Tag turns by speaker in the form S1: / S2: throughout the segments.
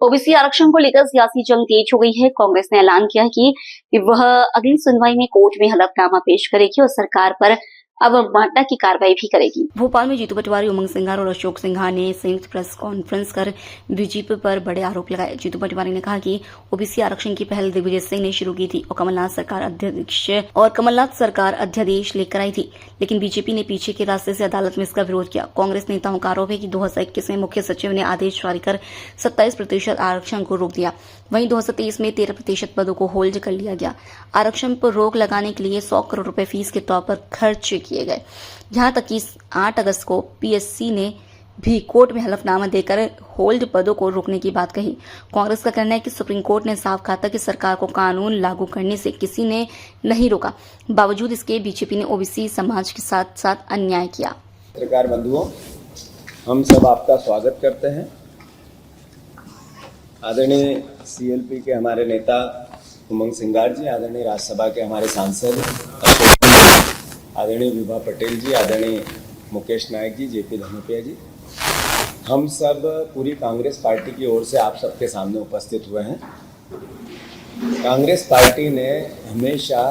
S1: OBC आरक्षण को लेकर सियासी जंग तेज हो गई है। कांग्रेस ने ऐलान किया है कि वह अगली सुनवाई में कोर्ट में हलफनामा पेश करेगी और सरकार पर अवमानना की कार्रवाई भी करेगी। भोपाल में जीतू पटवारी, उमंग सिंघार और अशोक सिंघार ने संयुक्त प्रेस कॉन्फ्रेंस कर बीजेपी पर बड़े आरोप लगाए। जीतू पटवारी ने कहा कि ओबीसी आरक्षण की पहल दिग्विजय सिंह ने शुरू की थी और कमलनाथ सरकार अध्यादेश लेकर आई थी, लेकिन बीजेपी ने पीछे के रास्ते से अदालत में इसका विरोध किया। कांग्रेस नेताओं का आरोप है कि 2021 में मुख्य सचिव ने आदेश जारी कर 27% आरक्षण को रोक दिया। वहीं 2023 में 13% पदों को होल्ड कर लिया गया। आरक्षण पर रोक लगाने के लिए 100 करोड़ रुपए फीस के तौर पर खर्च किए गए। यहां तक कि 8 अगस्त को पीएससी ने भी कोर्ट में हलफनामा देकर होल्ड पदों को रोकने की बात कही। कांग्रेस का कहना है कि सुप्रीम कोर्ट ने साफ कहा था कि सरकार को कानून लागू करने से किसी ने नहीं रोका। बावजूद इसके बीजेपी ने ओबीसी समाज के साथ साथ अन्याय किया।
S2: पत्रकार बंधुओं, हम सब आपका स्वागत करते हैं। आदरणीय सीएलपी के हमारे नेता उमंग सिंघार जी, आदरणीय राज्यसभा के हमारे सांसद अशोक, आदरणीय विभा पटेल जी, आदरणीय मुकेश नायक जी, जेपी धनोपिया जी, हम सब पूरी कांग्रेस पार्टी की ओर से आप सबके सामने उपस्थित हुए हैं। कांग्रेस पार्टी ने हमेशा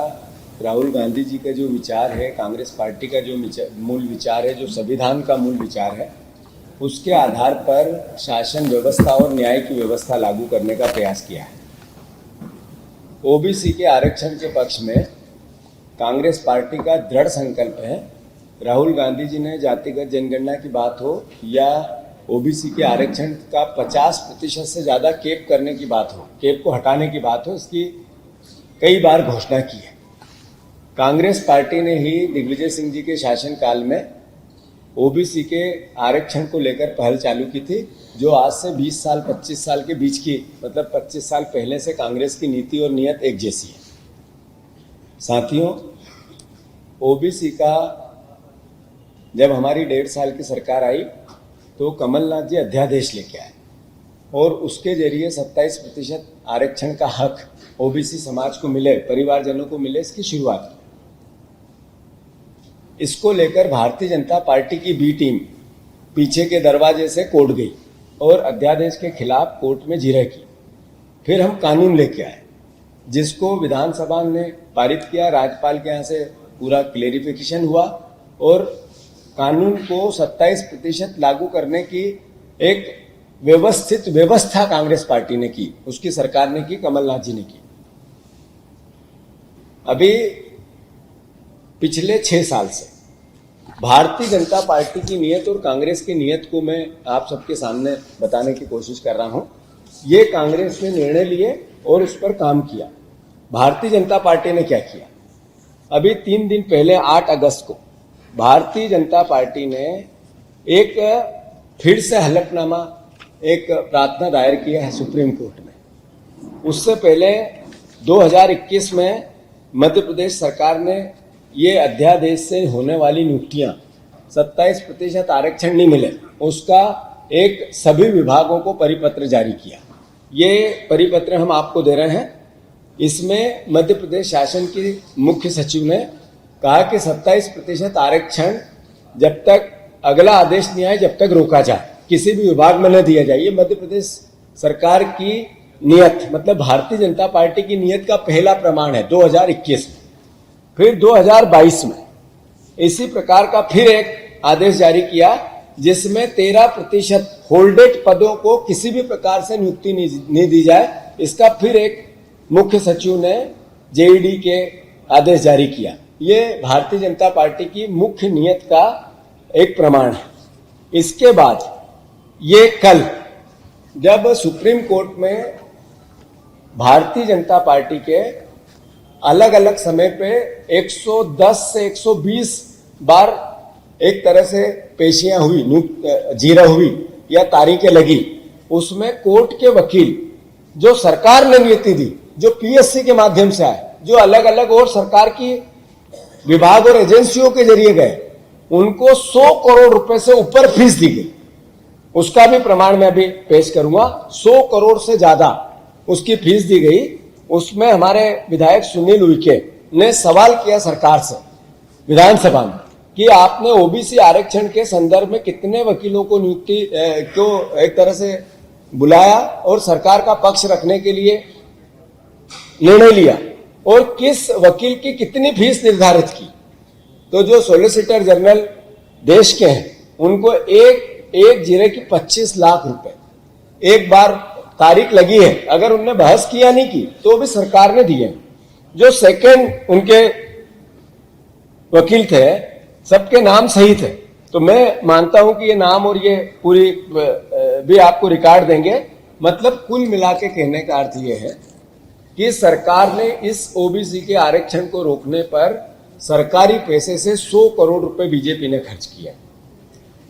S2: राहुल गांधी जी का जो विचार है, कांग्रेस पार्टी का जो मूल विचार है, जो संविधान का मूल विचार है, उसके आधार पर शासन व्यवस्था और न्याय की व्यवस्था लागू करने का प्रयास किया है। ओबीसी के आरक्षण के पक्ष में कांग्रेस पार्टी का दृढ़ संकल्प है। राहुल गांधी जी ने जातिगत जनगणना की बात हो या ओबीसी के आरक्षण का 50% से ज़्यादा केप करने की बात हो, केप को हटाने की बात हो, इसकी कई बार घोषणा की है। कांग्रेस पार्टी ने ही दिग्विजय सिंह जी के शासनकाल में ओबीसी के आरक्षण को लेकर पहल चालू की थी, जो आज से 20 साल 25 साल के बीच की, मतलब 25 साल पहले से कांग्रेस की नीति और नीयत एक जैसी है। साथियों, ओबीसी का जब हमारी 1.5 साल की सरकार आई तो कमलनाथ जी अध्यादेश लेके आए और उसके जरिए 27% आरक्षण का हक ओबीसी समाज को मिले, परिवारजनों को मिले, इसकी शुरुआत की। इसको लेकर भारतीय जनता पार्टी की बी टीम पीछे के दरवाजे से कोर्ट गई और अध्यादेश के खिलाफ कोर्ट में जिरह की। फिर हम कानून लेके आए, जिसको विधानसभा ने पारित किया, राज्यपाल के यहाँ से पूरा क्लेरिफिकेशन हुआ और कानून को 27% लागू करने की एक व्यवस्थित व्यवस्था कांग्रेस पार्टी ने की, उसकी सरकार ने की, कमलनाथ जी ने की। अभी पिछले 6 साल से भारतीय जनता पार्टी की नीयत और कांग्रेस की नीयत को मैं आप सबके सामने बताने की कोशिश कर रहा हूं। ये कांग्रेस ने निर्णय लिए और उस पर काम किया। भारतीय जनता पार्टी ने क्या किया? अभी 3 दिन पहले 8 अगस्त को भारतीय जनता पार्टी ने एक फिर से हलफनामा, एक प्रार्थना दायर किया है सुप्रीम कोर्ट में। उससे पहले 2021 में मध्य प्रदेश सरकार ने ये अध्यादेश से होने वाली नियुक्तियां 27% आरक्षण नहीं मिले, उसका एक सभी विभागों को परिपत्र जारी किया। ये परिपत्र हम आपको दे रहे हैं। इसमें मध्य प्रदेश शासन की मुख्य सचिव ने कहा कि 27% आरक्षण जब तक अगला आदेश नहीं आए, जब तक रोका जाए, किसी भी विभाग में न दिया जाए। ये मध्य प्रदेश सरकार की नीयत, मतलब भारतीय जनता पार्टी की नीयत का पहला प्रमाण है 2021 में। फिर 2022 में इसी प्रकार का फिर एक आदेश जारी किया, जिसमें 13% होल्डेड पदों को किसी भी प्रकार से नियुक्ति नहीं दी जाए। इसका फिर एक मुख्य सचिव ने जेईडी के आदेश जारी किया। ये भारतीय जनता पार्टी की मुख्य नीयत का एक प्रमाण है। इसके बाद ये कल जब सुप्रीम कोर्ट में भारतीय जनता पार्टी के अलग अलग समय पे 110 से 120 बार एक तरह से पेशियां हुई, जीरा हुई या तारीखें लगी, उसमें कोर्ट के वकील जो सरकार ने नीति दी, जो पीएससी के माध्यम से आए, जो अलग अलग और सरकार की विभाग और एजेंसियों के जरिए गए, उनको 100 करोड़ रुपए से ऊपर फीस दी गई। उसका भी प्रमाण मैं अभी पेश करूंगा। 100 करोड़ से ज्यादा उसकी फीस दी गई। उसमें हमारे विधायक सुनील उइके ने सवाल किया सरकार से विधानसभा में कि आपने ओबीसी आरक्षण के संदर्भ में कितने वकीलों को नियुक्ति क्यों एक तरह से बुलाया और सरकार का पक्ष रखने के लिए निर्णय लिया और किस वकील की कितनी फीस निर्धारित की। तो जो सॉलिसिटर जनरल देश के हैं उनको एक जिले की 25 लाख रुपए एक बार तारीख लगी है, अगर उनने बहस किया नहीं की तो भी सरकार ने दिए। जो सेकंड उनके वकील थे सबके नाम सही थे, तो मैं मानता हूं कि ये नाम और ये पूरी भी आपको रिकॉर्ड देंगे। मतलब कुल मिला के कहने का अर्थ ये है कि सरकार ने इस ओबीसी के आरक्षण को रोकने पर सरकारी पैसे से 100 करोड़ रुपए बीजेपी ने खर्च किया।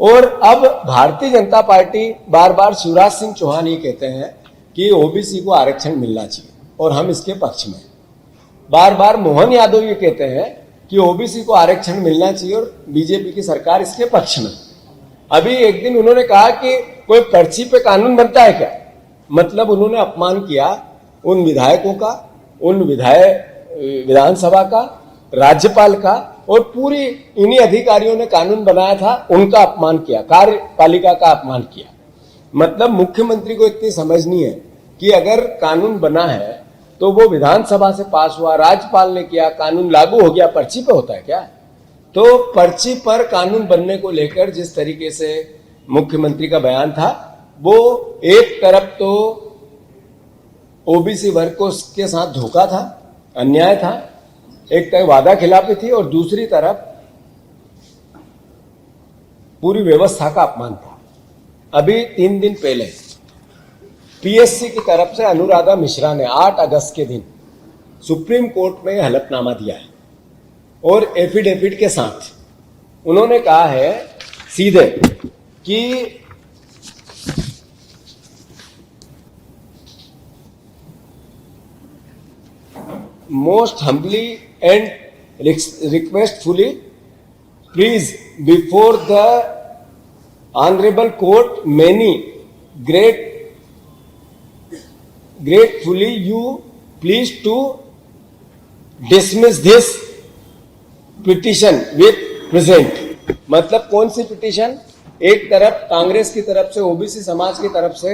S2: और अब भारतीय जनता पार्टी बार बार शिवराज सिंह चौहान ये कहते हैं कि ओबीसी को आरक्षण मिलना चाहिए और हम इसके पक्ष में। बार बार मोहन यादव ये कहते हैं कि ओबीसी को आरक्षण मिलना चाहिए और बीजेपी की सरकार इसके पक्ष में। अभी एक दिन उन्होंने कहा कि कोई पर्ची पे कानून बनता है क्या। मतलब उन्होंने अपमान किया उन विधायकों का, उन विधानसभा का, राज्यपाल का, और पूरी इन्हीं अधिकारियों ने कानून बनाया था उनका अपमान किया, कार्यपालिका का अपमान किया। मतलब मुख्यमंत्री को इतनी समझ नहीं है कि अगर कानून बना है तो वो विधानसभा से पास हुआ, राज्यपाल ने किया, कानून लागू हो गया, पर्ची पे होता है क्या। तो पर्ची पर कानून बनने को लेकर जिस तरीके से मुख्यमंत्री का बयान था, वो एक तरफ तो ओबीसी वर्ग को के साथ धोखा था, अन्याय था, एक तरफ वादा खिलाफी थी और दूसरी तरफ पूरी व्यवस्था का अपमान था। अभी 3 दिन पहले पीएससी की तरफ से अनुराधा मिश्रा ने 8 अगस्त के दिन सुप्रीम कोर्ट में हलफनामा दिया है और एफिडेविट के साथ उन्होंने कहा है सीधे कि most humbly and requestfully please before the honorable court many gratefully you please to dismiss this petition with present। मतलब कौन सी पिटीशन। एक तरफ कांग्रेस की तरफ से, ओबीसी समाज की तरफ से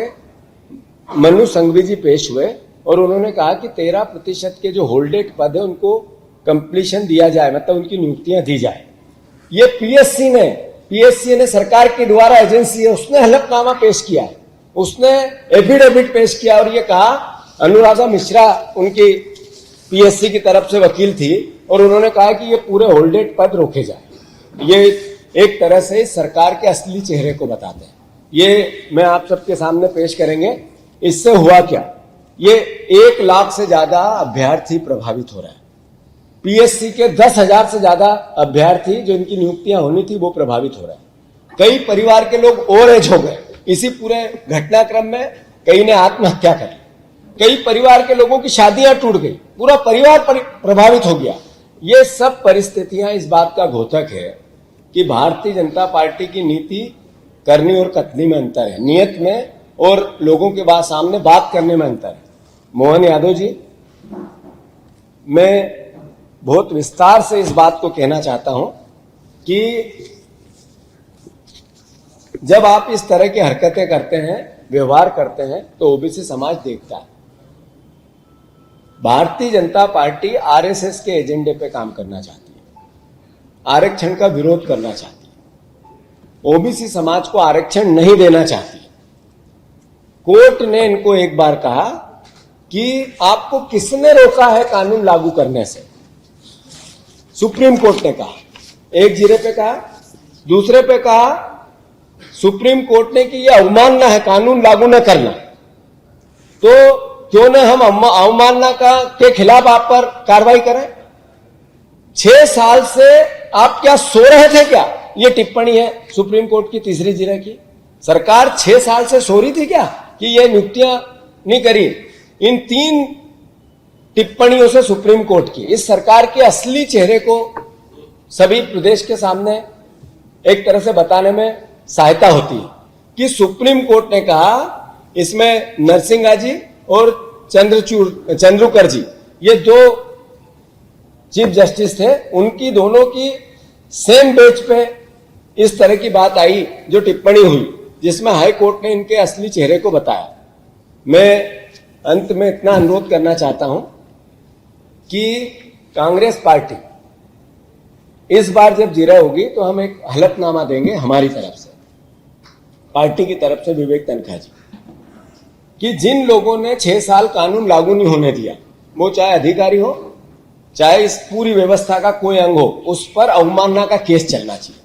S2: मनु संघवी जी पेश हुए और उन्होंने कहा कि 13% के जो होल्डेड पद है उनको कंप्लीशन दिया जाए, मतलब उनकी नियुक्तियां दी जाए। ये पीएससी ने सरकार के द्वारा एजेंसी है, उसने हलफनामा पेश किया है, उसने एफिडेविट पेश किया और ये कहा अनुराधा मिश्रा उनकी पीएससी की तरफ से वकील थी और उन्होंने कहा कि ये पूरे होल्डेड पद रोके जाए। ये एक तरह से सरकार के असली चेहरे को बताते हैं। ये मैं आप सबके सामने पेश करेंगे। इससे हुआ क्या, ये 1 लाख से ज्यादा अभ्यर्थी प्रभावित हो रहे हैं। पीएससी के 10,000 से ज्यादा अभ्यर्थी जो इनकी नियुक्तियां होनी थी वो प्रभावित हो रहे हैं। कई परिवार के लोग और एज हो गए इसी पूरे घटनाक्रम में, कई ने आत्महत्या करी, कई परिवार के लोगों की शादियां टूट गई, पूरा परिवार प्रभावित हो गया। ये सब परिस्थितियां इस बात का घोतक है कि भारतीय जनता पार्टी की नीति करनी और कथनी में अंतर है, नियत में और लोगों के बाद सामने बात करने में अंतर है। मोहन यादव जी, मैं बहुत विस्तार से इस बात को कहना चाहता हूं कि जब आप इस तरह की हरकतें करते हैं, व्यवहार करते हैं, तो ओबीसी समाज देखता है। भारतीय जनता पार्टी आरएसएस के एजेंडे पे काम करना चाहती है, आरक्षण का विरोध करना चाहती है, ओबीसी समाज को आरक्षण नहीं देना चाहती है। कोर्ट ने इनको एक बार कहा कि आपको किसने रोका है कानून लागू करने से। सुप्रीम कोर्ट ने कहा, एक जिले पे कहा, दूसरे पे कहा सुप्रीम कोर्ट ने कि यह अवमानना है कानून लागू न करना। तो क्यों न हम अवमानना के खिलाफ आप पर कार्रवाई करें। 6 साल से आप क्या सो रहे थे क्या। ये टिप्पणी है सुप्रीम कोर्ट की तीसरी जिले की। सरकार 6 साल से सो रही थी क्या कि ये नियुक्तियां नहीं करी। इन 3 टिप्पणियों से सुप्रीम कोर्ट की इस सरकार के असली चेहरे को सभी प्रदेश के सामने एक तरह से बताने में सहायता होती है कि सुप्रीम कोर्ट ने कहा इसमें नरसिंहा जी और चंद्रचूड़ जी, ये 2 चीफ जस्टिस थे, उनकी दोनों की सेम बेंच पे इस तरह की बात आई जो टिप्पणी हुई, जिसमें हाई कोर्ट ने इनके असली चेहरे को बताया। मैं अंत में इतना अनुरोध करना चाहता हूं कि कांग्रेस पार्टी इस बार जब जीरा होगी तो हम एक हलफनामा देंगे हमारी तरफ से, पार्टी की तरफ से, विवेक तनखा जी, कि जिन लोगों ने 6 साल कानून लागू नहीं होने दिया, वो चाहे अधिकारी हो चाहे इस पूरी व्यवस्था का कोई अंग हो, उस पर अवमानना का केस चलना चाहिए।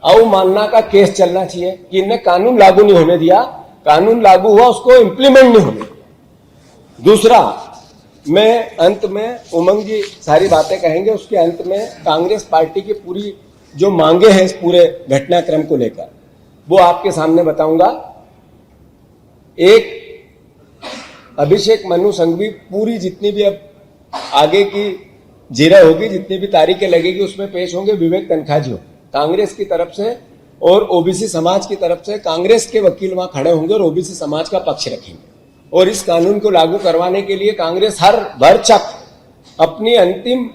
S2: अवमानना का केस चलना चाहिए कि इन्हें कानून लागू नहीं होने दिया, कानून लागू हुआ उसको इंप्लीमेंट नहीं होने दिया। दूसरा, मैं अंत में, उमंग जी सारी बातें कहेंगे, उसके अंत में कांग्रेस पार्टी की पूरी जो मांगे हैं इस पूरे घटनाक्रम को लेकर वो आपके सामने बताऊंगा। एक, अभिषेक मनु संघवी पूरी जितनी भी अब आगे की जीरा होगी, जितनी भी तारीखें लगेगी उसमें पेश होंगे। विवेक तनखा जी हो कांग्रेस की तरफ से और ओबीसी समाज की तरफ से कांग्रेस के वकील वहां खड़े होंगे और ओबीसी समाज का पक्ष रखेंगे और इस कानून को लागू करवाने के लिए कांग्रेस हर भरचक अपनी अंतिम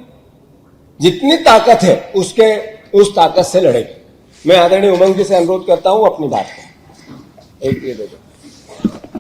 S2: जितनी ताकत है उस ताकत से लड़ेगी। मैं आदरणीय उमंग जी से अनुरोध करता हूं अपनी बात को एक ये दे दो।